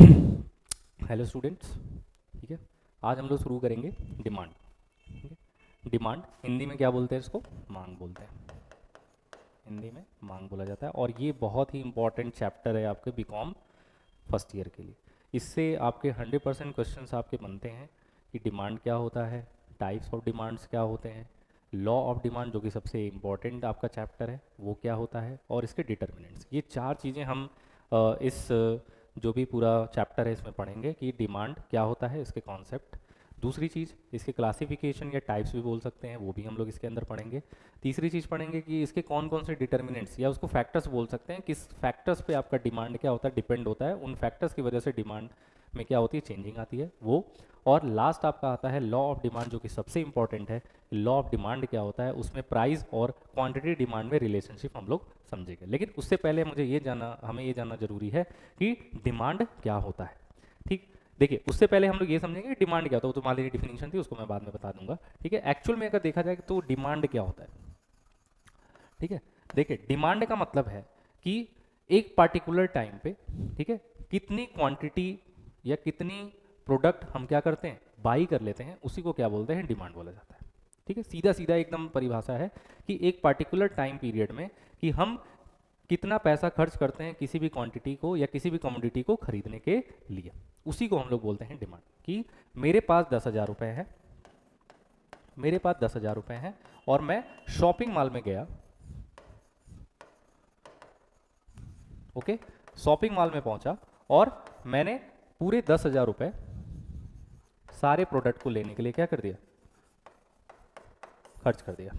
Hello students. ठीक है, आज हम लोग शुरू करेंगे डिमांड। ठीक है, डिमांड हिंदी में क्या बोलते हैं? इसको मांग बोलते हैं। हिंदी में मांग बोला जाता है और ये बहुत ही इंपॉर्टेंट चैप्टर है आपके बीकॉम फर्स्ट ईयर के लिए। इससे आपके 100% क्वेश्चंस आपके बनते हैं कि डिमांड क्या होता है, टाइप्स ऑफ डिमांड्स क्या होते हैं, लॉ ऑफ डिमांड जो कि सबसे इम्पॉर्टेंट आपका चैप्टर है वो क्या होता है, और इसके डिटर्मिनेंट्स। ये चार चीज़ें हम जो भी पूरा चैप्टर है इसमें पढ़ेंगे कि डिमांड क्या होता है, इसके कॉन्सेप्ट। दूसरी चीज़, इसके क्लासिफिकेशन या टाइप्स भी बोल सकते हैं, वो भी हम लोग इसके अंदर पढ़ेंगे। तीसरी चीज़ पढ़ेंगे कि इसके कौन कौन से डिटर्मिनेंट्स या उसको फैक्टर्स बोल सकते हैं, किस फैक्टर्स पे आपका डिमांड क्या होता है, डिपेंड होता है, उन फैक्टर्स की वजह से डिमांड में क्या होती है, चेंजिंग आती है वो। और लास्ट आपका आता है लॉ ऑफ डिमांड, जो कि सबसे इंपॉर्टेंट है। लॉ ऑफ डिमांड क्या होता है, उसमें प्राइस और क्वांटिटी डिमांड में रिलेशनशिप हम लोग समझेंगे। लेकिन उससे पहले हमें ये जानना जरूरी है कि डिमांड क्या होता है। ठीक, देखिए उससे पहले हम लोग ये समझेंगे कि डिमांड क्या होता है। वो तो मान लीजिए डिफिनेशन थी, उसको मैं बाद में बता दूंगा। ठीक है, एक्चुअल में अगर देखा जाए तो डिमांड क्या होता है। ठीक है, देखिए डिमांड का मतलब है कि एक पार्टिकुलर टाइम पे, ठीक है, कितनी क्वांटिटी या कितनी प्रोडक्ट हम क्या करते हैं, बाई कर लेते हैं, उसी को क्या बोलते हैं, डिमांड बोला जाता है। ठीक है, सीधा सीधा एकदम परिभाषा है कि एक पार्टिकुलर टाइम पीरियड में कि हम कितना पैसा खर्च करते हैं किसी भी क्वांटिटी को या किसी भी कमोडिटी को खरीदने के लिए, उसी को हम लोग बोलते हैं डिमांड। कि मेरे पास 10,000 रुपये है, मेरे पास 10,000 रुपये हैं और मैं शॉपिंग मॉल में गया। ओके, शॉपिंग मॉल में पहुंचा और मैंने पूरे 10,000 रुपये सारे प्रोडक्ट को लेने के लिए क्या कर दिया, खर्च कर दिया,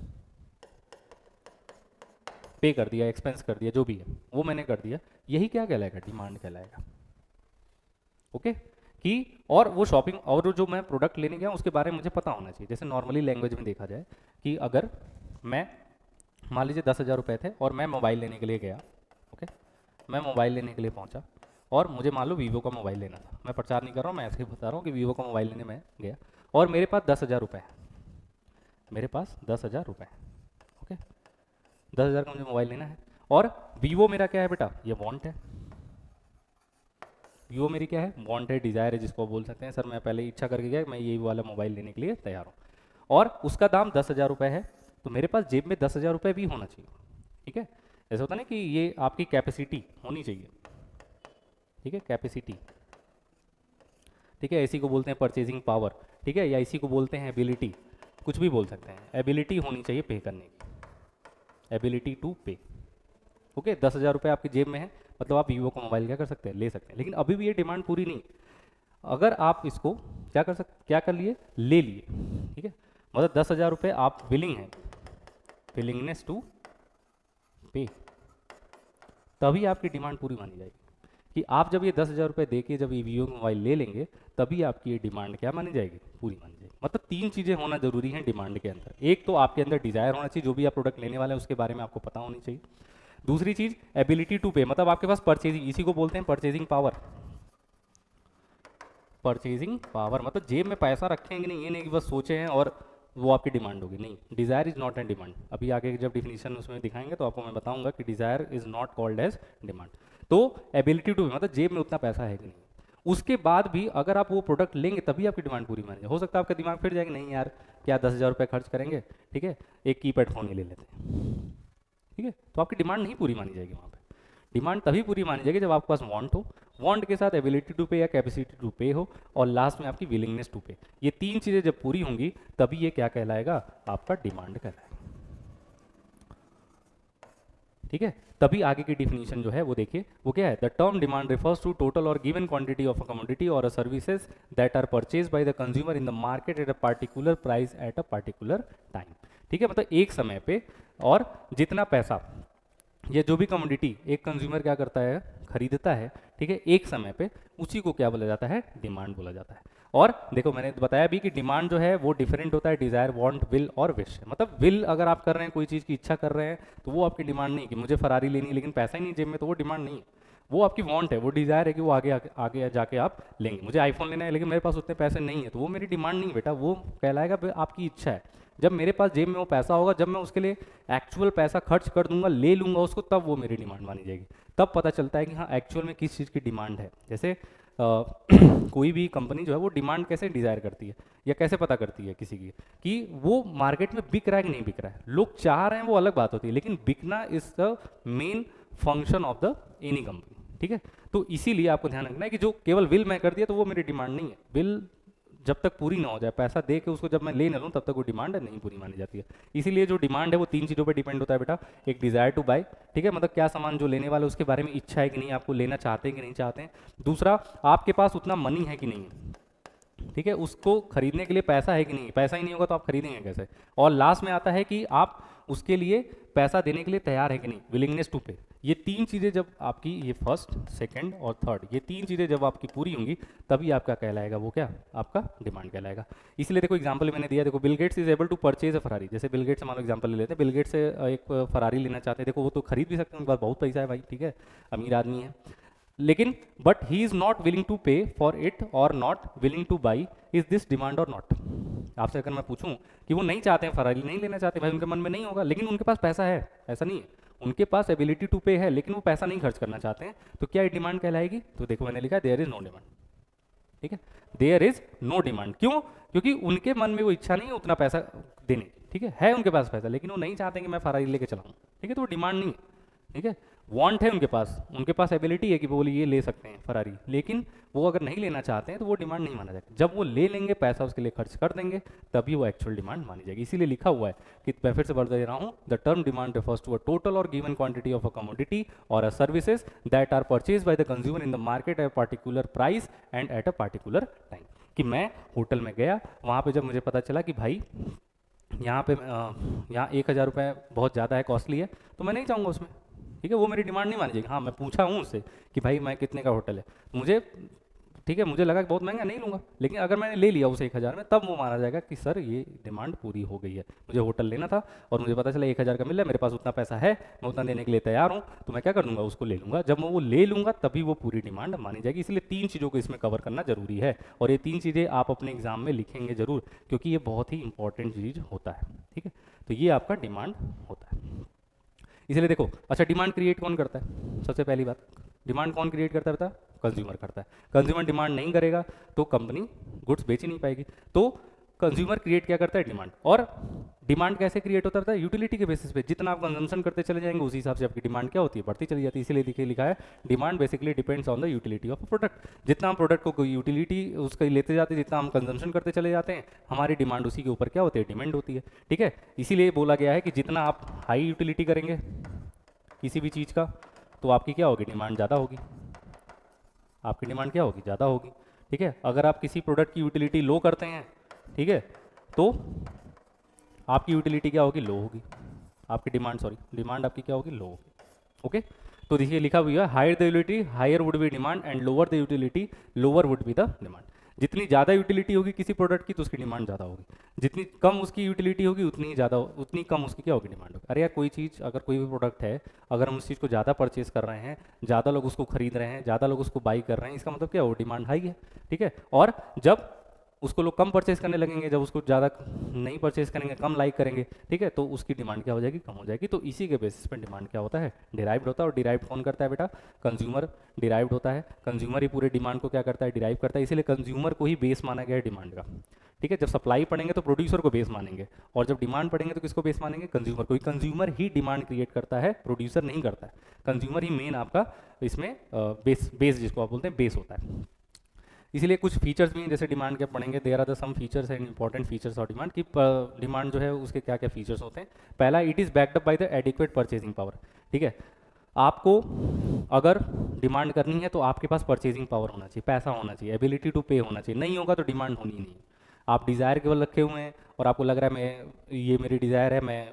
पे कर दिया, एक्सपेंस कर दिया, जो भी है वो मैंने कर दिया। यही क्या कहलाएगा, डिमांड कहलाएगा। ओके, कि और वो शॉपिंग और जो मैं प्रोडक्ट लेने गया उसके बारे में मुझे पता होना चाहिए। जैसे नॉर्मली लैंग्वेज में देखा जाए कि अगर मैं, मान लीजिए 10,000 रुपये थे और मैं मोबाइल लेने के लिए गया। ओके, मैं मोबाइल लेने के लिए पहुंचा और मुझे मान लो वीवो का मोबाइल लेना था। मैं प्रचार नहीं कर रहा हूँ, मैं ऐसे ही बता रहा हूँ कि वीवो का मोबाइल लेने मैं गया और मेरे पास 10,000 रुपये है। मेरे पास 10,000 रुपये है। ओके, 10,000 का मुझे मोबाइल लेना है और वीवो मेरा क्या है बेटा, ये वांट है। वीवो मेरी क्या है, वांट है, डिजायर है, जिसको बोल सकते हैं सर मैं पहले इच्छा करके गया, मैं यही वाला मोबाइल लेने के लिए तैयार हूँ और उसका दाम 10,000 रुपये है। तो मेरे पास जेब में 10,000 रुपये भी होना चाहिए। ठीक है, ऐसा होता है ना कि ये आपकी कैपेसिटी होनी चाहिए। ठीक है, कैपेसिटी। ठीक है, इसी को बोलते हैं परचेजिंग पावर। ठीक है, या इसी को बोलते हैं एबिलिटी, कुछ भी बोल सकते हैं। एबिलिटी होनी चाहिए पे करने की, एबिलिटी टू पे। ओके, 10,000 रुपये आपकी जेब में है, मतलब आप वीवो का मोबाइल क्या कर सकते हैं, ले सकते हैं। लेकिन अभी भी ये डिमांड पूरी नहीं। अगर आप इसको क्या कर लिए, ले लिए। ठीक है, मतलब 10,000 रुपये आप विलिंग हैं, विलिंगनेस टू पे, तभी आपकी डिमांड पूरी मानी जाएगी। कि आप जब ये 10,000 रुपये दे के जब ये वीवो मोबाइल ले लेंगे, तभी आपकी ये डिमांड क्या मानी जाएगी, पूरी मानी जाएगी। मतलब तीन चीज़ें होना जरूरी है डिमांड के अंदर। एक तो आपके अंदर डिजायर होना चाहिए, जो भी आप प्रोडक्ट लेने वाले हैं उसके बारे में आपको पता होनी चाहिए। दूसरी चीज एबिलिटी टू पे, मतलब आपके पास परचेजिंग, इसी को बोलते हैं परचेजिंग पावर। परचेजिंग पावर मतलब जेब में पैसा रखेंगे नहीं, ये नहीं कि बस सोचे हैं और वो आपकी डिमांड होगी, नहीं। Dzire is not an demand. अभी आगे जब डिफिनेशन उसमें दिखाएंगे तो आपको मैं बताऊंगा कि desire is not called as demand. तो एबिलिटी टू मतलब जेब में उतना पैसा है कि नहीं। उसके बाद भी अगर आप वो प्रोडक्ट लेंगे तभी आपकी डिमांड पूरी मानी जाए। हो सकता है आपका दिमाग फिर जाएगा, नहीं यार क्या 10,000 रुपये खर्च करेंगे, ठीक है, एक कीपैड फोन ही ले लेते हैं। ठीक है, तो आपकी डिमांड नहीं पूरी मानी जाएगी वहाँ पे। डिमांड तभी पूरी मानी जाएगी जब आपके पास वांट हो, वांट के साथ एबिलिटी टू पे या कैपेसिटी टू पे हो, और लास्ट में आपकी विलिंगनेस टू पे। ये तीन चीज़ें जब पूरी होंगी तभी ये क्या कहलाएगा, आपका डिमांड कहलाएगा। ठीक है, तभी आगे की डिफिनीशन जो है वो देखिए, वो क्या है, the term demand refers to total और given quantity of a commodity और a services that are purchase by the consumer in the market at a particular price at a particular time. ठीक है, मतलब एक समय पे और जितना पैसा, ये जो भी कमोडिटी एक कंज्यूमर क्या करता है, खरीदता है, ठीक है, एक समय पे, उसी को क्या बोला जाता है, डिमांड बोला जाता है। और देखो मैंने बताया भी कि डिमांड जो है वो डिफरेंट होता है, डिजायर, वांट, विल और विश। मतलब विल अगर आप कर रहे हैं, कोई चीज़ की इच्छा कर रहे हैं, तो वो आपकी डिमांड नहीं कि मुझे फरारी लेनी है लेकिन पैसा ही नहीं जेब में, तो वो डिमांड नहीं है। वो आपकी वांट है, वो डिजायर है कि वो आगे जाके आप लेंगे। मुझे आईफोन लेना है लेकिन मेरे पास उतने पैसे नहीं है, तो वो मेरी डिमांड नहीं बेटा, वो कहलाएगा आपकी इच्छा है। जब मेरे पास जेब में वो पैसा होगा, जब मैं उसके लिए एक्चुअल पैसा खर्च कर दूंगा, ले लूंगा उसको, तब वो मेरी डिमांड मानी जाएगी। तब पता चलता है कि हाँ एक्चुअल में किस चीज़ की डिमांड है। जैसे कोई भी कंपनी जो है वो डिमांड कैसे डिज़ायर करती है या कैसे पता करती है किसी की कि वो मार्केट में बिक रहा है कि नहीं बिक रहा है। लोग चाह रहे हैं वो अलग बात होती है, लेकिन बिकना is the main function of the any company, ठीक है। तो इसीलिए आपको ध्यान रखना है कि जो केवल विल मैं कर दिया तो वो मेरी डिमांड नहीं है। विल जब तक पूरी ना हो जाए, पैसा दे के उसको जब मैं ले ना लूँ, तब तक वो डिमांड नहीं पूरी मानी जाती है। इसीलिए जो डिमांड है वो 3 चीज़ों पे डिपेंड होता है बेटा। एक डिज़ायर टू बाय, ठीक है, मतलब क्या सामान जो लेने वाला है उसके बारे में इच्छा है कि नहीं, आपको लेना चाहते हैं कि नहीं चाहते हैं। दूसरा, आपके पास उतना मनी है कि नहीं है, ठीक है, उसको खरीदने के लिए पैसा है कि नहीं, पैसा ही नहीं होगा तो आप खरीदेंगे कैसे। और लास्ट में आता है कि आप उसके लिए पैसा देने के लिए तैयार है कि नहीं, विलिंगनेस टू पे। ये 3 चीज़ें जब आपकी, ये फर्स्ट, सेकंड और थर्ड, ये 3 चीज़ें जब आपकी पूरी होंगी तभी आपका कहलाएगा वो क्या, आपका डिमांड कहलाएगा। इसलिए देखो एग्जांपल मैंने दिया, देखो Bill Gates is able to purchase a Ferrari. जैसे बिल गेट्स से मान लो एग्जांपल ले लेते हैं, बिल गेट्स से एक फरारी लेना चाहते हैं, देखो वो तो खरीद भी सकते हैं, उनके पास बहुत पैसा है भाई, ठीक है, अमीर आदमी है, लेकिन but he is not willing to pay for it और not willing to buy, is this demand और नॉट। आपसे अगर मैं पूछूं कि वो नहीं चाहते हैं, फरारी नहीं लेना चाहते, भाई उनके मन में नहीं होगा, लेकिन उनके पास पैसा है, ऐसा नहीं है, उनके पास एबिलिटी टू पे है, लेकिन वो पैसा नहीं खर्च करना चाहते हैं, तो क्या ये डिमांड कहलाएगी। तो देखो मैंने लिखा है देयर इज नो डिमांड, ठीक है, देयर इज नो डिमांड। क्यों? क्योंकि उनके मन में वो इच्छा नहीं है उतना पैसा देने की, ठीक है उनके पास पैसा, लेकिन वो नहीं चाहते कि मैं फरारी लेके चलाऊं, ठीक है, तो वो डिमांड नहीं है, ठीक है। वांट है उनके पास एबिलिटी है कि वो बोले ये ले सकते हैं फरारी, लेकिन वो अगर नहीं लेना चाहते हैं तो वो डिमांड नहीं माना जाएगा। जब वो ले लेंगे, पैसा उसके लिए खर्च कर देंगे, तभी वो एक्चुअल डिमांड मानी जाएगी। इसीलिए लिखा हुआ है कि मैं फिर से बढ़ दे रहा हूँ, the term demand refers to a total और given quantity of a commodity और a services that are purchase by the consumer in the market at a particular price and at a particular time. कि मैं hotel में गया, वहाँ पे जब मुझे पता चला कि भाई यहाँ पे यहाँ 1,000 रुपये बहुत ज़्यादा है, कॉस्टली है, तो मैं नहीं जाऊँगा उसमें, ठीक है, वो मेरी डिमांड नहीं मानी जाएगी। हाँ, मैं पूछा हूँ उससे कि भाई मैं कितने का होटल है, मुझे, ठीक है, मुझे लगा कि बहुत महंगा, नहीं लूँगा, लेकिन अगर मैंने ले लिया उसे 1,000 में, तब वो माना जाएगा कि सर ये डिमांड पूरी हो गई है, मुझे होटल लेना था और मुझे पता चला 1,000 का मिल रहा है, मेरे पास उतना पैसा है, मैं उतना देने के लिए तैयार हूँ, तो मैं क्या कर दूंगा, उसको ले लूँगा। जब मैं वो ले लूँगा तभी वो पूरी डिमांड मानी जाएगी। इसलिए 3 चीज़ों को इसमें कवर करना जरूरी है, और ये 3 चीज़ें आप अपने एग्जाम में लिखेंगे जरूर, क्योंकि ये बहुत ही इंपॉर्टेंट चीज़ होता है, ठीक है। तो ये आपका डिमांड होता है। इसलिए देखो, अच्छा डिमांड क्रिएट कौन करता है, सबसे पहली बात, डिमांड कौन क्रिएट करता है बता, कंज्यूमर करता है। कंज्यूमर डिमांड नहीं करेगा तो कंपनी गुड्स बेच ही नहीं पाएगी। तो कंज्यूमर क्रिएट क्या करता है, डिमांड। और डिमांड कैसे क्रिएट होता है, यूटिलिटी के बेसिस पे, जितना आप कंजम्पशन करते चले जाएंगे उसी हिसाब से आपकी डिमांड क्या होती है, बढ़ती चली जाती है। इसीलिए देखिए लिखा है demand basically depends on the utility of product. जितना हम प्रोडक्ट को यूटिलिटी उसका लेते जाते हैं, जितना हम कंजम्पशन करते चले जाते हैं, हमारी डिमांड उसी के ऊपर क्या होती है, डिमांड होती है, ठीक है। इसीलिए बोला गया है कि जितना आप हाई यूटिलिटी करेंगे किसी भी चीज़ का, तो आपकी क्या होगी, डिमांड ज़्यादा होगी, आपकी डिमांड क्या होगी, ज़्यादा होगी, ठीक है। अगर आप किसी प्रोडक्ट की यूटिलिटी लो करते हैं, ठीक है, तो आपकी यूटिलिटी क्या होगी, लो होगी, आपकी डिमांड आपकी क्या होगी, लो होगी, ओके। तो देखिए लिखा हुआ है higher the utility higher would be demand and lower the utility lower would be the demand. जितनी ज़्यादा यूटिलिटी होगी किसी प्रोडक्ट की तो उसकी डिमांड ज़्यादा होगी, जितनी कम उसकी यूटिलिटी होगी उतनी कम उसकी क्या होगी, डिमांड होगी। अरे यार कोई चीज़, अगर कोई भी प्रोडक्ट है, अगर हम उस चीज़ को ज़्यादा परचेज कर रहे हैं, ज़्यादा लोग उसको खरीद रहे हैं, ज़्यादा लोग उसको बाई कर रहे हैं, इसका मतलब क्या हो, डिमांड हाई है, ठीक है। और जब उसको लोग कम परचेज करने लगेंगे, जब उसको ज़्यादा नहीं परचेज करेंगे, कम लाइक करेंगे, ठीक है, तो उसकी डिमांड क्या हो जाएगी, कम हो जाएगी। तो इसी के बेसिस पे डिमांड क्या होता है, डिराइव्ड होता है। और डिराइव्ड कौन करता है बेटा, कंज्यूमर डिराइव्ड होता है। कंज्यूमर ही पूरे डिमांड को क्या करता है, डिराइव करता है। इसीलिए कंज्यूमर को ही बेस माना गया है डिमांड का, ठीक है। जब सप्लाई पढ़ेंगे तो प्रोड्यूसर को बेस मानेंगे, और जब डिमांड पढ़ेंगे तो किसको बेस मानेंगे, कंज्यूमर को। कंज्यूमर ही डिमांड क्रिएट करता है, प्रोड्यूसर नहीं करता है। कंज्यूमर ही मेन आपका इसमें बेस जिसको आप बोलते हैं, बेस होता है। इसीलिए कुछ फीचर्स भी हैं, जैसे डिमांड के पढ़ेंगे, there are the some features and important features of demand, की डिमांड जो है उसके क्या क्या फीचर्स होते हैं। पहला, it is backed up by the adequate purchasing power, ठीक है। आपको अगर डिमांड करनी है तो आपके पास परचेजिंग पावर होना चाहिए, पैसा होना चाहिए, एबिलिटी टू पे होना चाहिए। नहीं होगा तो डिमांड होनी ही नहीं। आप डिज़ायर केवल रखे हुए हैं और आपको लग रहा है मैं, ये मेरी डिज़ायर है, मैं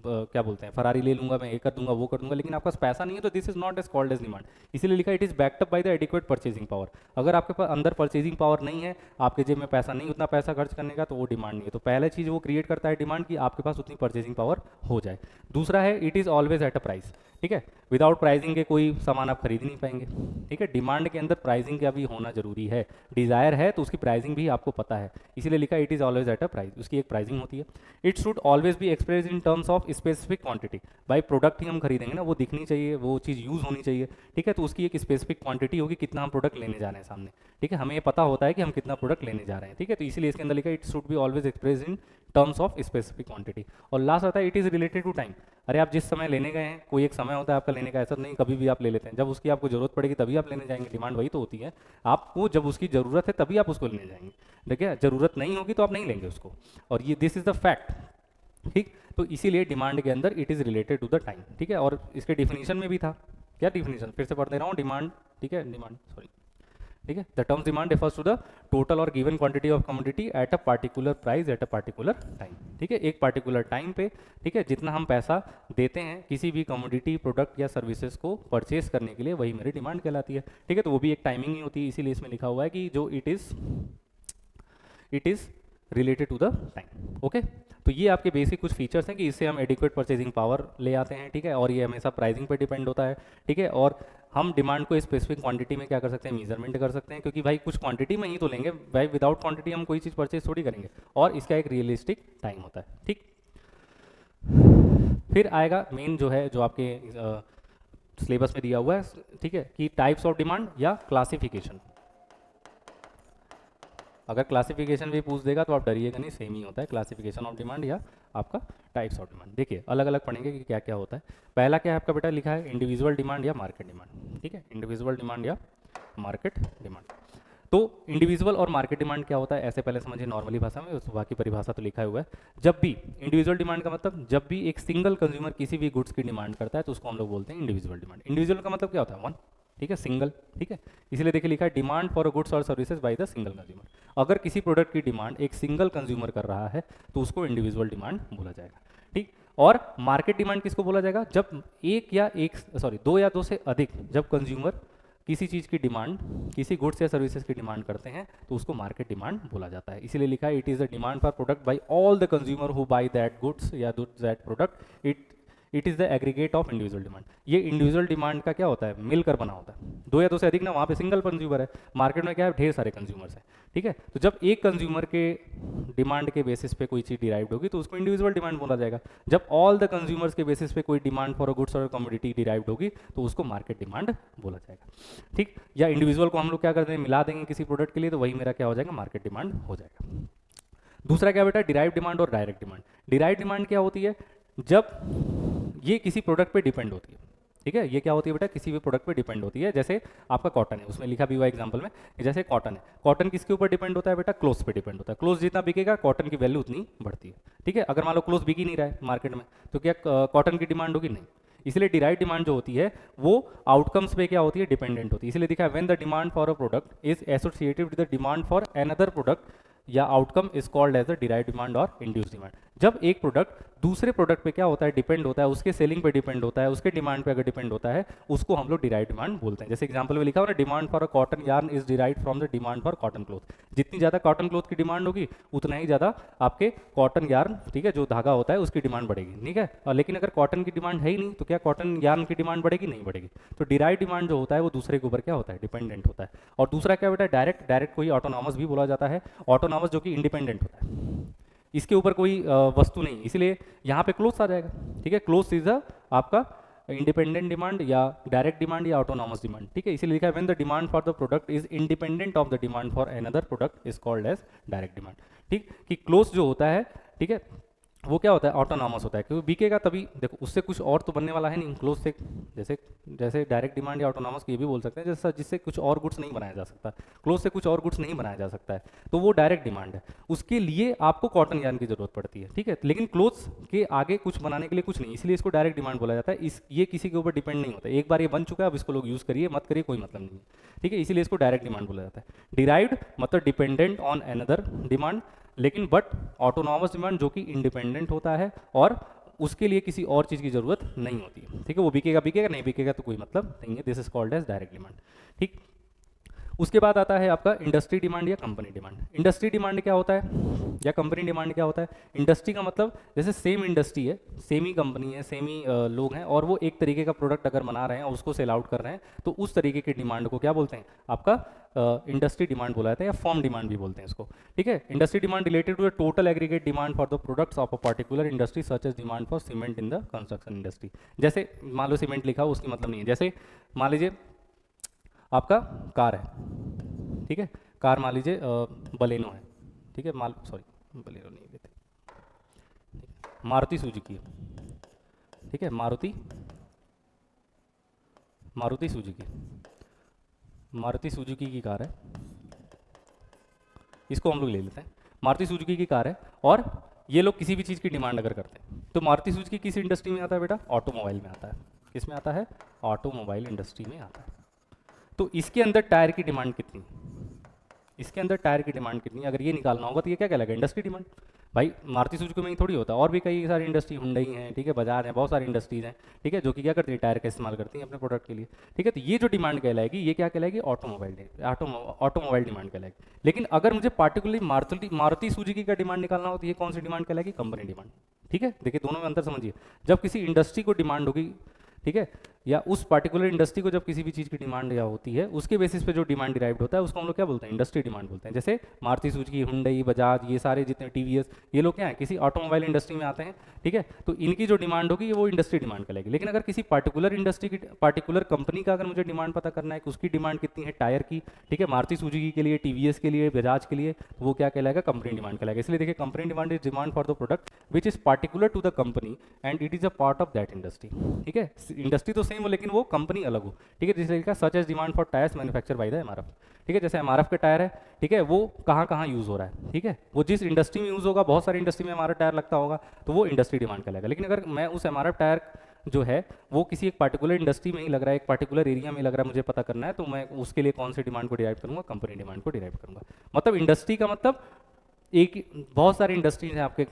क्या बोलते हैं, फरारी ले लूँगा, मैं ये कर दूंगा, वो कर दूंगा, लेकिन आपके पास पैसा नहीं है, तो this is not as called as demand. इसीलिए लिखा it is backed up by the adequate purchasing power. अगर आपके पास अंदर परचेजिंग पावर नहीं है, आपके जेब में पैसा नहीं, उतना पैसा खर्च करने का, तो वो डिमांड नहीं है। तो पहले चीज़ वो क्रिएट करता है डिमांड की, आपके पास उतनी परचेजिंग पावर हो जाए। दूसरा है, it is always at a price, ठीक है। विदाउट प्राइसिंग के कोई सामान आप खरीद नहीं पाएंगे, ठीक है। डिमांड के अंदर प्राइसिंग का भी होना जरूरी है। डिज़ायर है तो उसकी प्राइसिंग भी आपको पता है, इसीलिए लिखा it is always at a price. Price, उसकी एक प्राइसिंग होती है। It should always be express in terms of specific quantity, भाई प्रोडक्ट ही हम खरीदेंगे ना, वो दिखनी चाहिए, वो चीज़ यूज़ होनी चाहिए, ठीक है, तो उसकी एक स्पेसिफिक क्वांटिटी होगी, कितना हम प्रोडक्ट लेने जा रहे हैं सामने, ठीक है, हमें ये पता होता है कि हम कितना प्रोडक्ट लेने जा रहे हैं, ठीक है, तो इसीलिए इसके अंदर लिखा है it should be always express in terms of specific quantity. और लास्ट आता है it is related to time, अरे आप जिस समय लेने गए हैं, कोई एक समय होता है आपका लेने का, ऐसा नहीं कभी भी आप ले लेते हैं, जब उसकी आपको जरूरत पड़ेगी तभी आप लेने जाएंगे, डिमांड वही तो होती है, आपको जब उसकी ज़रूरत है तभी आप उसको लेने जाएंगे, ठीक है, ज़रूरत नहीं होगी तो आप नहीं लेंगे उसको, और ये दिस इज़ द फैक्ट, ठीक। तो इसीलिए डिमांड के अंदर it is related to the time, ठीक है, और इसके डिफिनीशन में भी था, क्या डिफिनीशन फिर से पढ़ दे रहा हूँ, डिमांड, ठीक है, डिमांड सॉरी, ठीक है, the terms demand refers to the total और given quantity of commodity at a particular price at a particular time, ठीक है, एक पार्टिकुलर टाइम पे, ठीक है, जितना हम पैसा देते हैं किसी भी कमोडिटी प्रोडक्ट या सर्विसेज को परचेस करने के लिए, वही मेरी डिमांड कहलाती है, ठीक है, तो वो भी एक टाइमिंग ही होती है, इसीलिए इसमें लिखा हुआ है कि जो it is related to the time, okay. तो ये आपके बेसिक कुछ फीचर्स हैं कि इससे हम एडिक्वेट परचेजिंग पावर ले आते हैं, ठीक है, और ये हमेशा प्राइसिंग पे डिपेंड होता है, ठीक है, और हम डिमांड को स्पेसिफिक क्वांटिटी में क्या कर सकते हैं, मेजरमेंट कर सकते हैं, क्योंकि भाई कुछ क्वांटिटी में ही तो लेंगे, भाई विदाउट क्वांटिटी हम कोई चीज़ परचेज थोड़ी करेंगे, और इसका एक रियलिस्टिक टाइम होता है, ठीक। फिर आएगा मेन जो है, जो आपके सिलेबस में दिया हुआ है, ठीक है, कि टाइप्स ऑफ डिमांड या क्लासिफिकेशन। अगर क्लासिफिकेशन भी पूछ देगा तो आप डरिएगा नहीं, सेम ही होता है, क्लासिफिकेशन ऑफ डिमांड या आपका टाइप्स ऑफ डिमांड। देखिए अलग अलग पढ़ेंगे कि क्या क्या होता है। पहला क्या है आपका बेटा, लिखा है इंडिविजुअल डिमांड या मार्केट डिमांड, ठीक है, इंडिविजुअल डिमांड या मार्केट डिमांड। तो इंडिविजुअल और मार्केट डिमांड क्या होता है, ऐसे पहले समझिए नॉर्मली भाषा में, उस बाकी परिभाषा तो लिखा हुआ है। जब भी इंडिविजुअल डिमांड का मतलब, जब भी एक सिंगल कंज्यूमर किसी भी गुड्स की डिमांड करता है तो उसको हम लोग बोलते हैं इंडिविजुअल डिमांड। इंडिविजुअल का मतलब क्या होता है, वन, ठीक है, सिंगल, ठीक है, इसलिए देखिए लिखा है डिमांड फॉर गुड्स और services by the single consumer. अगर किसी प्रोडक्ट की डिमांड एक सिंगल कंज्यूमर कर रहा है तो उसको इंडिविजुअल डिमांड बोला जाएगा, ठीक। और मार्केट डिमांड किसको बोला जाएगा, जब दो या दो से अधिक जब कंज्यूमर किसी चीज़ की डिमांड, किसी गुड्स या सर्विसेज की डिमांड करते हैं तो उसको मार्केट डिमांड बोला जाता है। इसीलिए लिखा है it is the demand for product by all the consumer who buy that goods या that product, it is the aggregate of individual demand. ये इंडिविजुअल डिमांड का क्या होता है, मिलकर बना होता है, दो या दो से अधिक ना, वहाँ पे सिंगल कंज्यूमर है, मार्केट में क्या है ढेर सारे कंज्यूमर्स हैं, ठीक है। तो जब एक कंज्यूमर के डिमांड के बेसिस पे कोई चीज़ डिराइव्ड होगी तो उसको इंडिविजुअल डिमांड बोला जाएगा। जब ऑल द कंज्यूमर्स के बेसिस पे कोई डिमांड फॉर गुड्स और कमोडिटी डिराइव्ड होगी तो उसको मार्केट डिमांड बोला जाएगा, ठीक। या इंडिविजुअल को हम लोग क्या करते हैं, मिला देंगे किसी प्रोडक्ट के लिए, तो वही मेरा क्या हो जाएगा, मार्केट डिमांड हो जाएगा। दूसरा क्या बेटा, डिराइव डिमांड और डायरेक्ट डिमांड। डिराइव डिमांड क्या होती है, जब ये किसी प्रोडक्ट पे डिपेंड होती है, ठीक है, ये क्या होती है बेटा, किसी भी प्रोडक्ट पे डिपेंड होती है। जैसे आपका कॉटन है, उसमें लिखा भी हुआ एग्जांपल में, जैसे कॉटन है, कॉटन किसके ऊपर डिपेंड होता है बेटा, क्लोथ पे डिपेंड होता है। क्लोथ जितना बिकेगा कॉटन की वैल्यू उतनी बढ़ती है, ठीक है। अगर मान लो क्लोथ बिक ही नहीं रहा है मार्केट में तो क्या कॉटन की डिमांड होगी, नहीं। इसलिए डिराइव डिमांड जो होती है वो आउटकम्स पे क्या होती है, डिपेंडेंट होती है। इसलिए दिखा है when the demand for a product is associated with the demand for another product या outcome is called as the derive demand और इंड्यूस डिमांड। जब एक प्रोडक्ट दूसरे प्रोडक्ट पे क्या होता है, डिपेंड होता है, उसके सेलिंग पे डिपेंड होता है, उसके डिमांड पे अगर डिपेंड होता है, उसको हम लोग डिराइव डिमांड बोलते हैं। जैसे एग्जांपल में लिखा हुआ है demand for a cotton yarn is derived from the demand for cotton cloth. जितनी ज़्यादा कॉटन क्लोथ की डिमांड होगी उतना ही ज़्यादा आपके कॉटन यार्न, ठीक है, जो धागा होता है उसकी डिमांड बढ़ेगी, ठीक है। और लेकिन अगर कॉटन की डिमांड है ही नहीं तो क्या कॉटन यार्न की डिमांड बढ़ेगी, नहीं बढ़ेगी। तो डिराइव डिमांड जो होता है वो दूसरे के ऊपर क्या होता है, डिपेंडेंट होता है। और दूसरा क्या बेटा, डायरेक्ट। डायरेक्ट को ही ऑटोनॉमस भी बोला जाता है। ऑटोनॉमस जो कि इंडिपेंडेंट होता है, इसके ऊपर कोई वस्तु नहीं, इसलिए यहाँ पे क्लोज आ जाएगा, ठीक है। क्लोज इज आपका इंडिपेंडेंट डिमांड या डायरेक्ट डिमांड या ऑटोनॉमस डिमांड, ठीक है। इसीलिए लिखा है when the demand for the product is independent of the demand for another product is called as direct demand, ठीक। कि क्लोज जो होता है, ठीक है, वो क्या होता है, ऑटोनॉमस होता है, क्योंकि बिकेगा तभी, देखो उससे कुछ और तो बनने वाला है नहीं क्लोज से। जैसे जैसे डायरेक्ट डिमांड या ऑटोनॉमस ये भी बोल सकते हैं, जैसा जिससे कुछ और गुड्स नहीं बनाया जा सकता, क्लोज से कुछ और गुड्स नहीं बनाया जा सकता है, तो वो डायरेक्ट डिमांड है। उसके लिए आपको कॉटन यार्न की जरूरत पड़ती है, ठीक है, लेकिन क्लोथ्स के आगे कुछ बनाने के लिए कुछ नहीं, इसलिए इसको डायरेक्ट डिमांड बोला जाता है। ये किसी के ऊपर डिपेंड नहीं होता, एक बार ये बन चुका है, अब इसको लोग यूज़ करिए मत करिए कोई मतलब नहीं है, ठीक है। इसीलिए इसको डायरेक्ट डिमांड बोला जाता है। डिराइव्ड मतलब डिपेंडेंट ऑन अनदर डिमांड, लेकिन बट ऑटोनॉमस डिमांड जो कि इंडिपेंडेंट होता है और उसके लिए किसी और चीज़ की जरूरत नहीं होती है, ठीक है। वो बिकेगा बिकेगा, नहीं बिकेगा तो कोई मतलब नहीं है। This is called as direct demand, ठीक। उसके बाद आता है आपका इंडस्ट्री डिमांड या कंपनी डिमांड। इंडस्ट्री डिमांड क्या होता है या कंपनी डिमांड क्या होता है? इंडस्ट्री का मतलब जैसे सेम इंडस्ट्री है, सेम ही कंपनी है, सेम ही लोग हैं और वो एक तरीके का प्रोडक्ट अगर बना रहे हैं और उसको सेल आउट कर रहे हैं तो उस तरीके की डिमांड को क्या बोलते हैं? आपका इंडस्ट्री डिमांड बोला जाता है या फॉर्म डिमांड भी बोलते हैं इसको। ठीक है, industry demand related to the total aggregate demand for the products of a particular industry such as demand for cement in the construction industry. जैसे मान लो सीमेंट लिखा हो उसकी मतलब नहीं है, जैसे मान लीजिए आपका कार है, ठीक है, कार मान लीजिए बलेनो है, ठीक है, सॉरी बलेनो नहीं लेते, मारुति सुजुकी है, ठीक है, मारुति सुजुकी की कार है, इसको हम लोग ले लेते हैं। मारुति सुजुकी की कार है और ये लोग किसी भी चीज़ की डिमांड अगर करते हैं तो मारुति सुजुकी किस इंडस्ट्री में आता है बेटा? ऑटोमोबाइल में आता है। किस में आता है? ऑटोमोबाइल इंडस्ट्री में आता है। तो इसके अंदर टायर की डिमांड कितनी? इसके अंदर टायर की डिमांड कितनी? अगर ये निकालना होगा तो ये क्या कहलाएगा? Industry demand. भाई मारुति सुजुकी में ही थोड़ी होता, और भी कई सारी इंडस्ट्री, हुंडई है, ठीक है, बजाज है, बहुत सारी इंडस्ट्रीज हैं, ठीक है, जो कि क्या करती है? टायर का इस्तेमाल करती हैं अपने प्रोडक्ट के लिए, ठीक है। तो ये जो डिमांड कहलाएगी ये क्या कहलाएगी? ऑटोमोबाइल डिमांड कहलाएगी। लेकिन अगर मुझे पार्टिकुलरली मारुति सुजुकी का डिमांड निकालना हो तो ये कौन सी डिमांड कहलाएगी? Company demand. ठीक है, देखिए दोनों में अंतर समझिए। जब किसी इंडस्ट्री को डिमांड होगी, ठीक है, या उस पार्टिकुलर इंडस्ट्री को जब किसी भी चीज़ की डिमांड या होती है उसके बेसिस पे जो डिमांड डिराइव्ड होता है उसको हम लोग क्या बोलते हैं? इंडस्ट्री डिमांड बोलते हैं। जैसे मारुति सुजुकी, हुंडई, बजाज, ये सारे जितने टीवीएस, ये लोग क्या है? किसी ऑटोमोबाइल इंडस्ट्री में आते हैं, ठीक है, तो इनकी जो डिमांड होगी वो इंडस्ट्री डिमांड कहलाएगी। लेकिन अगर किसी पार्टिकुलर इंडस्ट्री की, पार्टिकुलर कंपनी का अगर मुझे डिमांड पता करना है कि उसकी डिमांड कितनी है टायर की, ठीक है, मारुति सुजुकी के लिए, टीवीएस के लिए, बजाज के लिए, तो वो क्या कहलाएगा? कंपनी डिमांड कहलाएगा। इसलिए देखिए company demand is demand for the product which is particular to the company and it is a part of that industry. ठीक है, इंडस्ट्री तो सेम हो लेकिन वो कंपनी अलग हो, ठीक है। जैसे लिखा such as demand for tyres manufacture by the MRF, ठीक है, जैसे एमआरएफ का टायर है, ठीक है, वो कहाँ कहाँ यूज़ हो रहा है, ठीक है, वो जिस इंडस्ट्री में यूज़ होगा, बहुत सारी इंडस्ट्री में हमारा टायर लगता होगा, तो वो इंडस्ट्री डिमांड कहलाएगा। लेकिन अगर मैं उस एमआरएफ टायर जो है वो किसी एक पार्टिकुलर इंडस्ट्री में ही लग रहा है, एक पार्टिकुलर एरिया में लग रहा है, मुझे पता करना है, तो मैं उसके लिए कौन सी डिमांड को डिराइव करूँगा? कंपनी डिमांड को डिराइव करूँगा। मतलब इंडस्ट्री का मतलब एक, बहुत सारी इंडस्ट्रीज हैं आपके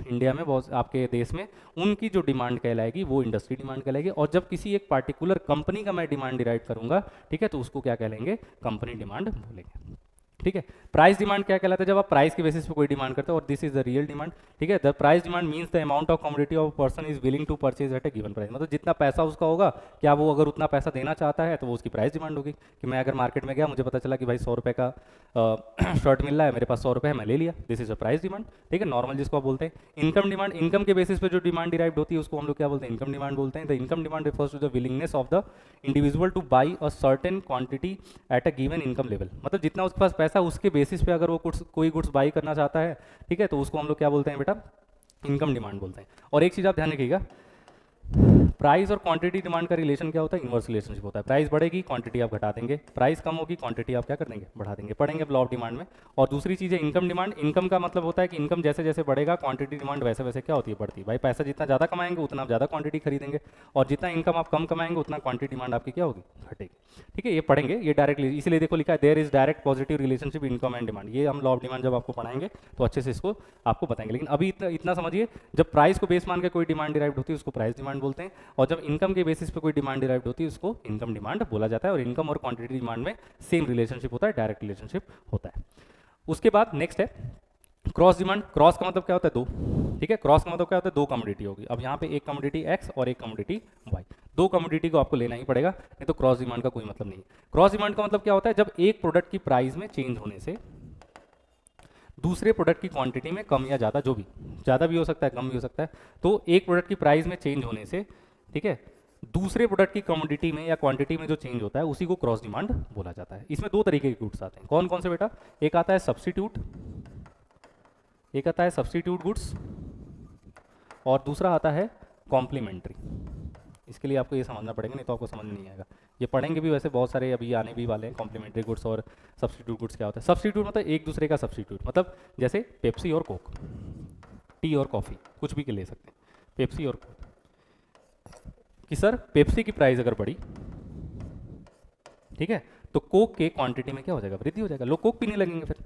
इंडिया में, बहुत आपके देश में, उनकी जो डिमांड कहलाएगी वो इंडस्ट्री डिमांड कहलाएगी। और जब किसी एक पार्टिकुलर कंपनी का मैं डिमांड डिराइव करूंगा, ठीक है, तो उसको क्या कहलेंगे? कंपनी डिमांड बोलेंगे। ठीक है, प्राइस डिमांड क्या कहलाता है? जब आप प्राइस के बेसिस पे कोई डिमांड करते हो, और this is the real demand. ठीक है, the price demand means the amount of commodity of person is willing to purchase at a given price. मतलब जितना पैसा उसका होगा, क्या वो अगर उतना पैसा देना चाहता है तो वो उसकी प्राइस डिमांड होगी। कि मैं अगर मार्केट में गया, मुझे पता चला कि भाई 100 रुपये का शर्ट मिल रहा है, मेरे पास 100 रुपये है, मैं ले लिया, this is a price demand. ठीक है, नॉर्मल जिसको आप बोलते हैं। इनकम डिमांड, इनकम के बेसिस पे जो डिमांड डिराइव्ड होती है उसको हम लोग क्या बोलते हैं? इनकम डिमांड बोलते हैं। The income demand refers to the willingness of the individual to buy a certain quantity at a given income level. मतलब जितना उसके पास पैसा, उसके बेसिस पे अगर वो कोई गुड्स बाई करना चाहता है, ठीक है, तो उसको हम लोग क्या बोलते हैं बेटा? इनकम डिमांड बोलते हैं। और एक चीज़ आप ध्यान रखिएगा, प्राइस और क्वांटिटी डिमांड का रिलेशन क्या होता है? इनवर्स रिलेशनशिप होता है। प्राइस बढ़ेगी, क्वांटिटी आप घटा देंगे, प्राइस कम होगी, क्वांटिटी आप क्या कर देंगे? बढ़ा देंगे। पढ़ेंगे लॉ ऑफ डिमांड में। और दूसरी चीज़ है इनकम डिमांड। इनकम का मतलब होता है कि इनकम जैसे जैसे बढ़ेगा, क्वांटिटी डिमांड वैसे वैसे क्या होती है? बढ़ती है। भाई पैसा जितना ज़्यादा कमाएंगे उतना आप ज़्यादा क्वांटिटी खरीदेंगे, और जितना इनकम आप कम कमाएंगे उतना क्वांटिटी डिमांड आपकी क्या होगी? घटेगी। ठीक है, ये पढ़ेंगे, ये डायरेक्टली, इसलिए देखो लिखा है there is direct positive relationship income and demand. ये हम लॉ ऑफ डिमांड जब आपको पढ़ाएंगे तो अच्छे से इसको आपको बताएंगे। लेकिन अभी इतना समझिए, जब प्राइस को बेस मान के कोई डिमांड डिराइव्ड होती है उसको प्राइस डिमांड बोलते हैं, और जब इनकम के बेसिस पे कोई डिमांड डिराइव्ड होती है उसको इनकम डिमांड बोला जाता है। और इनकम और क्वांटिटी डिमांड में सेम रिलेशनशिप होता है, डायरेक्ट रिलेशनशिप होता है। उसके बाद नेक्स्ट है क्रॉस डिमांड। क्रॉस का मतलब क्या होता है? दो। ठीक है, क्रॉस का मतलब क्या होता है? दो कमोडिटी होगी। अब यहाँ पे एक कमोडिटी एक्स और एक कमोडिटी वाई, दो कमोडिटी को आपको लेना ही पड़ेगा, नहीं तो क्रॉस डिमांड का कोई मतलब नहीं। क्रॉस डिमांड का मतलब क्या होता है? जब एक प्रोडक्ट की प्राइस में चेंज होने से दूसरे प्रोडक्ट की क्वांटिटी में कम या ज़्यादा, जो भी, ज़्यादा भी हो सकता है, कम भी हो सकता है, तो एक प्रोडक्ट की प्राइस में चेंज होने से, ठीक है, दूसरे प्रोडक्ट की कमोडिटी में या क्वांटिटी में जो चेंज होता है उसी को क्रॉस डिमांड बोला जाता है। इसमें दो तरीके के गुड्स आते हैं। कौन कौन से बेटा? एक आता है सब्स्टिट्यूट, एक आता है सब्स्टिट्यूट गुड्स, और दूसरा आता है कॉम्प्लीमेंट्री। इसके लिए आपको ये समझना पड़ेगा, नहीं तो आपको समझ नहीं आएगा। ये पढ़ेंगे भी, वैसे बहुत सारे अभी आने भी वाले हैं। कॉम्प्लीमेंट्री गुड्स और सब्स्टिट्यूट गुड्स क्या होता है? सब्स्टिट्यूट मतलब एक दूसरे का सब्स्टिट्यूट, मतलब जैसे पेप्सी और कोक, टी और कॉफ़ी, कुछ भी ले सकते हैं, पेप्सी और कोक। कि सर पेप्सी की प्राइस अगर बढ़ी, ठीक है, तो कोक के क्वांटिटी में क्या हो जाएगा? वृद्धि हो जाएगा, लोग कोक पीने लगेंगे फिर।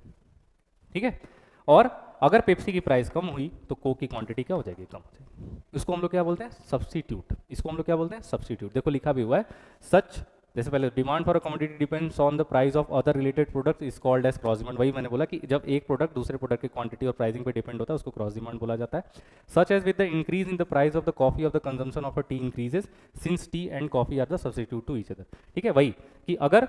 ठीक है, और अगर पेप्सी की प्राइस कम हुई तो कोक की क्वांटिटी क्या हो जाएगी? कम हो जाएगी। इसको हम लोग क्या बोलते हैं? सब्स्टिट्यूट। इसको हम लोग क्या बोलते हैं? सब्स्टिट्यूट। देखो लिखा भी हुआ है, सच जैसे पहले demand for a commodity depends on the price of other related product is called as cross demand. वही मैंने बोला कि जब एक प्रोडक्ट दूसरे प्रोडक्ट की क्वांटिटी और प्राइसिंग पे डिपेंड होता है उसको क्रॉस डिमांड बोला जाता है। Such as with the increase in the price of the coffee of the consumption of a tea increases since tea and coffee are the substitute to each other. ठीक है, वही कि अगर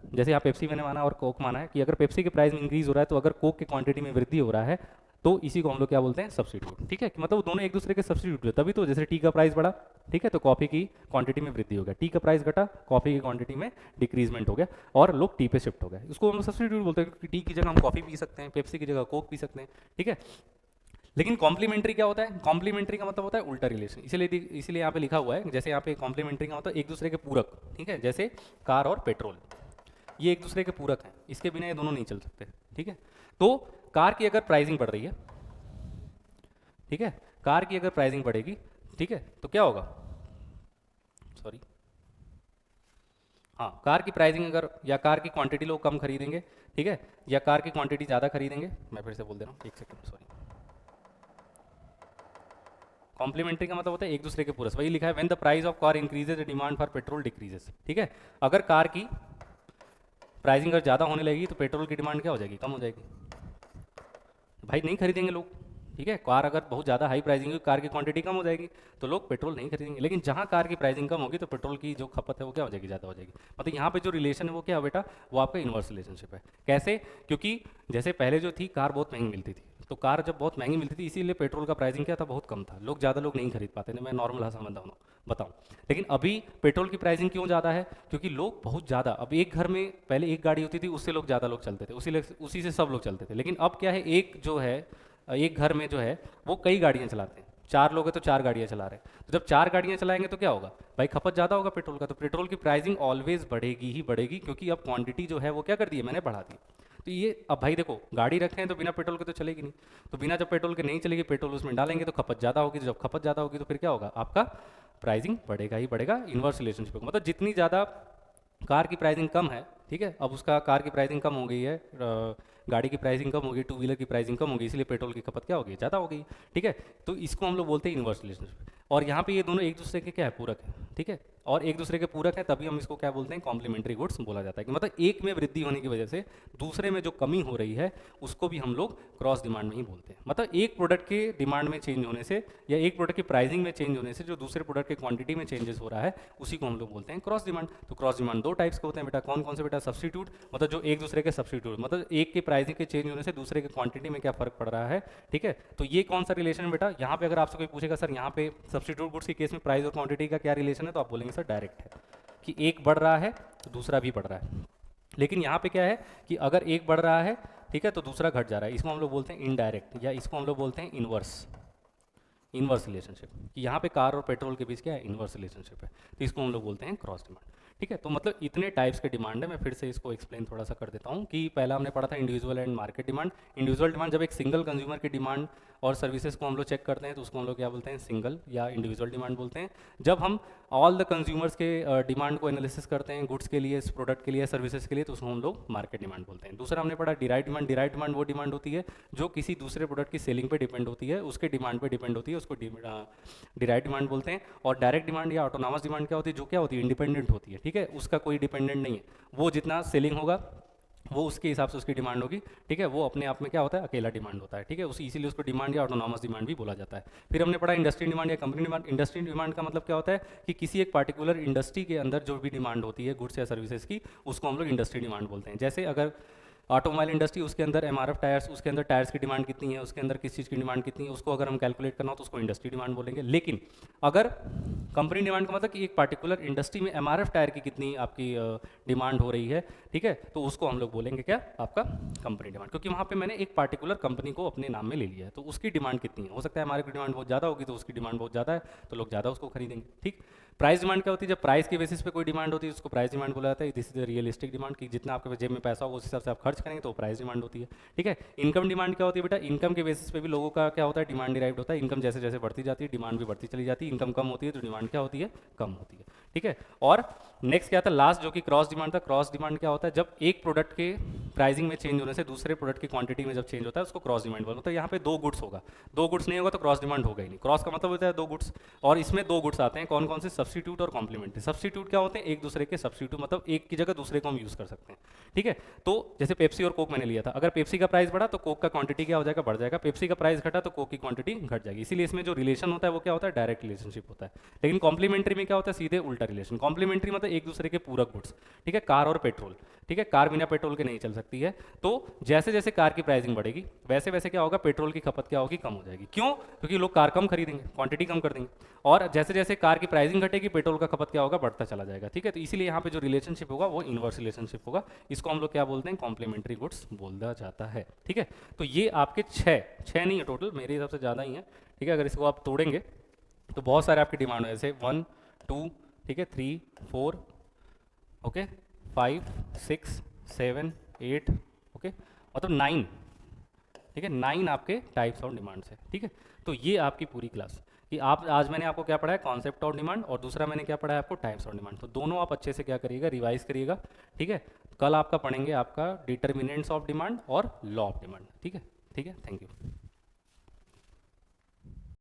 जैसे यहाँ पेप्सी मैंने माना और कोक माना है कि अगर पेप्सी के प्राइस में इंक्रीज हो रहा है तो अगर कोक की क्वांटिटी में वृद्धि हो रहा है तो इसी को हम लोग क्या बोलते हैं, सब्स्टिट्यूट। ठीक है, कि मतलब दोनों एक दूसरे के सब्स्टिट्यूट है, तभी तो जैसे टी का प्राइस बढ़ा, ठीक है, तो कॉफी की क्वांटिटी में वृद्धि हो गया, टी का प्राइस घटा, कॉफी की क्वांटिटी में डिक्रीजमेंट हो गया और लोग टी पे शिफ्ट हो गए। इसको हम लोग सब्स्टिट्यूट बोलते हैं, क्योंकि टी की जगह हम कॉफी पी सकते हैं, पेप्सी की जगह कोक पी सकते हैं। ठीक है, लेकिन कॉम्प्लीमेंट्री क्या होता है? कॉम्प्लीमेंट्री का मतलब होता है उल्टा रिलेशन। इसीलिए यहाँ पे लिखा हुआ है, जैसे यहाँ पे कॉम्प्लीमेंट्री का मतलब एक दूसरे के पूरक। ठीक है, जैसे कार और पेट्रोल, ये एक दूसरे के पूरक हैं, इसके बिना ये दोनों नहीं चल सकते। ठीक है, तो कार की अगर प्राइसिंग बढ़ रही है, ठीक है, कार की अगर प्राइसिंग बढ़ेगी, ठीक है, तो क्या होगा, सॉरी, हाँ, कार की प्राइसिंग अगर या कार की क्वांटिटी लोग कम खरीदेंगे, ठीक है, या कार की क्वांटिटी ज़्यादा खरीदेंगे, मैं फिर से बोल दे रहा हूँ, एक सेकंड, सॉरी। कॉम्प्लीमेंट्री का मतलब होता है एक दूसरे के पूरक। वही लिखा है, when the price of car increases the demand for petrol decreases. ठीक है, अगर कार की प्राइसिंग अगर ज़्यादा होने लगेगी तो पेट्रोल की डिमांड क्या हो जाएगी, कम हो जाएगी, भाई नहीं खरीदेंगे लोग। ठीक है, कार अगर बहुत ज़्यादा हाई प्राइसिंग होगी, कार की क्वांटिटी कम हो जाएगी तो लोग पेट्रोल नहीं खरीदेंगे। लेकिन जहाँ कार की प्राइसिंग कम होगी तो पेट्रोल की जो खपत है वो क्या हो जाएगी, ज़्यादा हो जाएगी। मतलब यहाँ पे जो रिलेशन है वो क्या है बेटा, वो आपका इन्वर्स रिलेशनशिप है। कैसे? क्योंकि जैसे पहले जो थी कार बहुत महंगी मिलती थी, तो कार जब बहुत महंगी मिलती थी इसीलिए पेट्रोल का प्राइसिंग क्या था, बहुत कम था, ज़्यादा लोग नहीं खरीद पाते थे। मैं नॉर्मल भाषा में बताऊँ, लेकिन अभी पेट्रोल की प्राइसिंग क्यों ज़्यादा है, क्योंकि लोग बहुत ज़्यादा, अब एक घर में पहले एक गाड़ी होती थी, उससे लोग ज़्यादा लोग चलते थे, उसी से सब लोग चलते थे। लेकिन अब क्या है, एक घर में जो है वो कई गाड़ियाँ चलाते हैं, 4 लोग हैं तो 4 गाड़ियाँ चला रहे हैं। तो जब 4 गाड़ियाँ चलाएंगे तो क्या होगा भाई, खपत ज़्यादा होगा पेट्रोल का, तो पेट्रोल की प्राइसिंग ऑलवेज बढ़ेगी ही बढ़ेगी, क्योंकि अब क्वांटिटी जो है वो क्या कर दी है, मैंने बढ़ा दी। तो ये अब भाई देखो, गाड़ी रखे हैं तो बिना पेट्रोल के तो चलेगी नहीं, तो बिना जब पेट्रोल के नहीं चलेगी, पेट्रोल उसमें डालेंगे तो खपत ज़्यादा होगी, तो जब खपत ज़्यादा होगी तो फिर क्या होगा, आपका प्राइसिंग बढ़ेगा ही बढ़ेगा। इन्वर्स रिलेशनशिप, मतलब जितनी ज़्यादा कार की प्राइसिंग कम है, ठीक है, अब उसका कार की प्राइसिंग कम हो गई है, गाड़ी की प्राइसिंग कम होगी, टू व्हीलर की प्राइसिंग कम होगी, इसलिए पेट्रोल की खपत क्या होगी, ज़्यादा हो गई। ठीक है, तो इसको हम लोग बोलते हैं इन्वर्स रिलेशनशिप। और यहाँ पे ये दोनों एक दूसरे के क्या है, पूरक है। ठीक है, और एक दूसरे के पूरक है तभी हम इसको क्या बोलते हैं, कॉम्प्लीमेंट्री गुड्स बोला जाता है। कि मतलब एक में वृद्धि होने की वजह से दूसरे में जो कमी हो रही है उसको भी हम लोग क्रॉस डिमांड में ही बोलते हैं। मतलब एक प्रोडक्ट के डिमांड में चेंज होने से या एक प्रोडक्ट की प्राइसिंग में चेंज होने से जो दूसरे प्रोडक्ट की क्वांटिटी में चेंजेस हो रहा है उसी को हम लोग बोलते हैं क्रॉस डिमांड। तो क्रॉस डिमांड 2 टाइप्स के होते हैं बेटा, कौन कौन से बेटा, सब्स्टिट्यूट, मतलब जो एक दूसरे के सब्स्टिट्यूट, मतलब एक की प्राइसिंग के चेंज होने से दूसरे की क्वांटिटी में क्या फर्क पड़ रहा है। ठीक है, तो ये कौन सा रिलेशन है बेटा, यहाँ पे अगर आपसे कोई पूछेगा सर यहाँ पे सब्स्टिट्यूट गुड्स के केस में प्राइस और क्वांटिटी का क्या रिलेशन है, तो आप बोलेंगे सर डायरेक्ट है, कि एक बढ़ रहा है तो दूसरा भी बढ़ रहा है। लेकिन यहाँ पे क्या है कि अगर एक बढ़ रहा है, ठीक है, तो दूसरा घट जा रहा है, इसको हम लोग बोलते हैं इनडायरेक्ट, या इसको हम लोग बोलते हैं इनवर्स रिलेशनशिप। कि यहाँ पे कार और पेट्रोल के बीच क्या है, इनवर्स रिलेशनशिप है, तो इसको हम लोग बोलते हैं क्रॉस डिमांड। ठीक है, तो मतलब इतने टाइप्स के डिमांड है। मैं फिर से इसको एक्सप्लेन थोड़ा सा कर देता हूँ कि पहला हमने पढ़ा था individual and market demand. Individual demand जब एक सिंगल कंज्यूमर की डिमांड और सर्विसेज को हम लोग चेक करते हैं तो उसको हम लोग क्या बोलते हैं, सिंगल या इंडिविजुअल डिमांड बोलते हैं। जब हम ऑल द कंज्यूमर्स के डिमांड को एनालिसिस करते हैं, गुड्स के लिए, इस प्रोडक्ट के लिए, सर्विसेज के लिए, तो उसको हम लोग मार्केट डिमांड बोलते हैं। दूसरा हमने पढ़ा डिराइव डिमांड। डिराइव डिमांड वो डिमांड होती है जो किसी दूसरे प्रोडक्ट की सेलिंग पे डिपेंड होती है, उसके डिमांड पे डिपेंड होती है, उसको डिराइव डिमांड बोलते हैं। और डायरेक्ट डिमांड या ऑटोनॉमस डिमांड क्या होती है, जो क्या होती है, इंडिपेंडेंट होती है। ठीक है, उसका कोई डिपेंडेंट नहीं है, वो जितना सेलिंग होगा वो उसके हिसाब से उसकी डिमांड होगी। ठीक है, वो अपने आप में क्या होता है, अकेला डिमांड होता है। ठीक है, उसी इसीलिए उसको डिमांड या ऑटोनॉमस डिमांड भी बोला जाता है। फिर हमने पढ़ा इंडस्ट्री डिमांड या कंपनी डिमांड। इंडस्ट्री डिमांड का मतलब क्या होता है कि किसी एक पार्टिकुलर इंडस्ट्री के अंदर जो भी डिमांड होती है गुड्स या सर्विसेज की, उसको हम लोग इंडस्ट्री डिमांड बोलते हैं। जैसे अगर ऑटोमोबाइल इंडस्ट्री, उसके अंदर एमआरएफ टायर्स, उसके अंदर टायर्स की डिमांड कितनी है, उसके अंदर किस चीज़ की डिमांड कितनी है, उसको अगर हम कैलकुलेट करना हो तो उसको इंडस्ट्री डिमांड बोलेंगे। लेकिन अगर कंपनी डिमांड का मतलब कि एक पार्टिकुलर इंडस्ट्री में एमआरएफ टायर की कितनी आपकी डिमांड हो रही है, ठीक है, तो उसको हम लोग बोलेंगे क्या, आपका कंपनी डिमांड, क्योंकि वहाँ पे मैंने एक पार्टिकुलर कंपनी को अपने नाम में ले लिया है, तो उसकी डिमांड कितनी है। हो सकता है एमआरएफ की डिमांड बहुत ज़्यादा होगी तो उसकी डिमांड बहुत ज़्यादा है तो लोग ज़्यादा उसको खरीदेंगे। ठीक, प्राइस डिमांड क्या होती है, जब प्राइस के बेसिस पे कोई डिमांड होती है उसको प्राइस डिमांड बोला जाता है। This is the realistic demand, कि जितना आपके जेब में पैसा होगा उस हिसाब से आप खर्च करेंगे तो प्राइस डिमांड होती है। ठीक है, इनकम डिमांड क्या होती है बेटा, इनकम के बेसिस पे भी लोगों का क्या होता है, डिमांड डिराइव्ड होता है। इनकम जैसे जैसे बढ़ती जाती है डिमांड भी बढ़ती चली जाती है, इनकम कम होती है तो डिमांड क्या होती है, कम होती है। ठीक है, और नेक्स्ट क्या था, लास्ट जो कि क्रॉस डिमांड था। क्रॉस डिमांड क्या होता है, जब एक प्रोडक्ट के प्राइसिंग में चेंज होने से दूसरे प्रोडक्ट की क्वांटिटी में जब चेंज होता है उसको क्रॉस डिमांड बोलते हैं। तो यहाँ पे दो गुड्स होगा, दो गुड्स नहीं होगा तो क्रॉस डिमांड होगा ही नहीं। क्रॉस का मतलब होता है दो गुड्स, और इसमें दो गुड्स आते हैं, कौन कौन से, सब्स्टिट्यूट और कॉम्प्लीमेंट्री। सब्स्टिट्यूट क्या होते हैं, एक दूसरे के सब्स्टिट्यूट, मतलब एक की जगह दूसरे को हम यूज़ कर सकते हैं, ठीक है। तो जैसे पेप्सी और कोक मैंने लिया था, अगर पेप्सी का प्राइस बढ़ा तो कोक का क्वांटिटी क्या हो जाएगा, बढ़ जाएगा। पेप्सी का प्राइस घटा तो कोक की क्वांटिटी घट जाएगी। इसीलिए इसमें जो रिलेशन होता है वो क्या होता है, डायरेक्ट रिलेशनशिप होता है। लेकिन कॉम्प्लीमेंट्री में क्या होता है, सीधे उल्टा रिलेशन। कॉम्प्लीमेंट्री मतलब एक दूसरे के पूरक गुड्स, ठीक है। कार और पेट्रोल, ठीक है, कार बिना पेट्रोल के नहीं चल सकती है। तो जैसे जैसे कार की प्राइसिंग बढ़ेगी वैसे वैसे क्या होगा, पेट्रोल की खपत क्या होगी, कम हो जाएगी। क्यों, क्योंकि लोग कार कम खरीदेंगे, क्वांटिटी कम कर देंगे। और जैसे जैसे कार की प्राइसिंग घटेगी पेट्रोल का खपत क्या होगा, बढ़ता चला जाएगा, ठीक है। तो इसीलिए यहाँ पे जो रिलेशनशिप होगा वो इनवर्स रिलेशनशिप होगा। इसको हम लोग क्या बोलते हैं, कॉम्प्लीमेंट्री गुड्स बोला जाता है, ठीक है। तो ये आपके छः नहीं है टोटल, मेरे हिसाब से ज़्यादा ही है, ठीक है। अगर इसको आप तोड़ेंगे तो बहुत सारे आपकी डिमांड है, जैसे 1 2, ठीक है, 3 4, ओके, 5 6 7 8, ओके, मतलब 9, ठीक है, 9 आपके टाइप्स ऑफ डिमांड्स है, ठीक है। तो ये आपकी पूरी क्लास कि आप, आज मैंने आपको क्या पढ़ाया, कॉन्सेप्ट ऑफ डिमांड, और दूसरा मैंने क्या पढ़ाया आपको, टाइप्स ऑफ डिमांड। तो दोनों आप अच्छे से क्या करिएगा, रिवाइज करिएगा, ठीक है। कल आपका पढ़ेंगे आपका डिटर्मिनेंट्स ऑफ डिमांड और लॉ ऑफ डिमांड, ठीक है। ठीक है, थैंक यू।